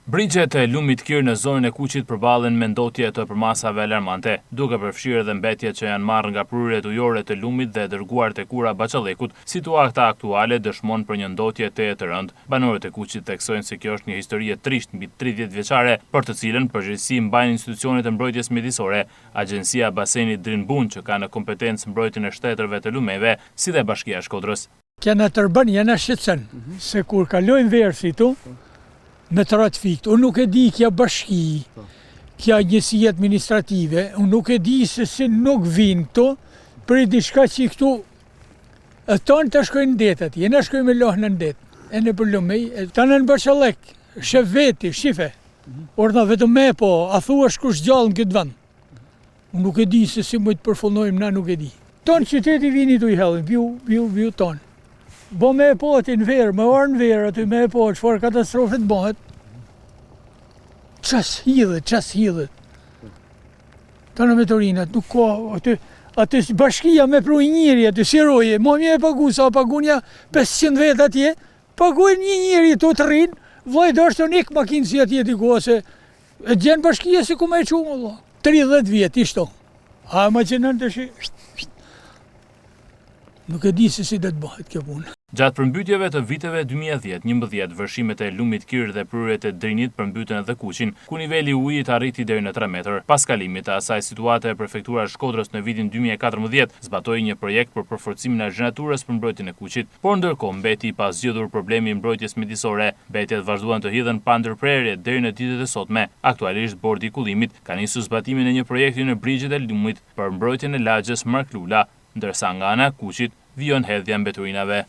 Brigjet e lumit Kir në zonën e Kuqit përballen me ndotje të përmasave alarmante, duke përfshirë edhe mbetjet që janë marrë nga prurjet ujore të lumit dhe dërguar te kura Bacallekut. Situata aktuale dëshmon për një ndotje të rëndë. Banorët e Kuqit theksojnë se kjo është një histori e trisht mbi 30 vjeçare, për të cilën përgjegjësi mbajnë institucionet e mbrojtjes mjedisore, Agjencia Basenit Drinbun që ka në kompetencë mbrojtjen e shtetërve të lumeve, si dhe Bashkia e Shkodrës. Kena tërbën, jena shqetësen, se kur kalojnë verë si tu, me të ratifikt, unë nuk e di kja bashki, kja njësi administrative, unë nuk e di se si nuk vinë këto, për i diçka që i këtu, e tonë të shkojnë në detet, jena shkojnë me lohë në det, e në për lumej, të në Bacallek, shef veti, shife, orna vetëm me po, a thua shkush gjallë në këtë vend. Unë nuk e di se si më të përfullnojmë, na nuk e di. Tonë qyteti vini të i hellin, vju tonë. Bo me e po ati në verë, me orë në verë, aty me e po, qëfar katastrofet bëhet. Qas hidhet. Ta në metorinat, nuk ka, aty bashkia me pru njëri, aty si roje, mo mje e pagu, sa pagunja 500 vetë atje, paguin një njëri të të rinë, vloj do është të nikë makinë si atje t'i ko, se e gjenë bashkia si ku me e qumë, 30 vjetë ishto. A ma që nënë të shi, nuk e di se si dhe të bëhet kjo punë. Gjatë përmbytjeve të viteve 2010-11, vërshimet e lumit Kir dhe prurjet e Drinit përmbytën edhe Kuqin, ku niveli i ujit arriti deri në 3 metër. Pas kalimit të asaj situate, prefektura e Shkodrës në vitin 2014 zbatoi një projekt për përforcimin e gjeneturës për mbrojtjen e Kuqit, por ndërkohë mbeti i pasgjidhur problemi i mbrojtjes mjedisore. Mbetjet vazhduan të hidhen pa ndërprerje deri në ditët e sotme. Aktualisht bordi i kullimit ka nisur zbatimin e një projekti në brigjet e lumit për mbrojtjen e lagjes Marklula, ndërsa nga ana e Kuqit vijon hedhja e mbeturinave.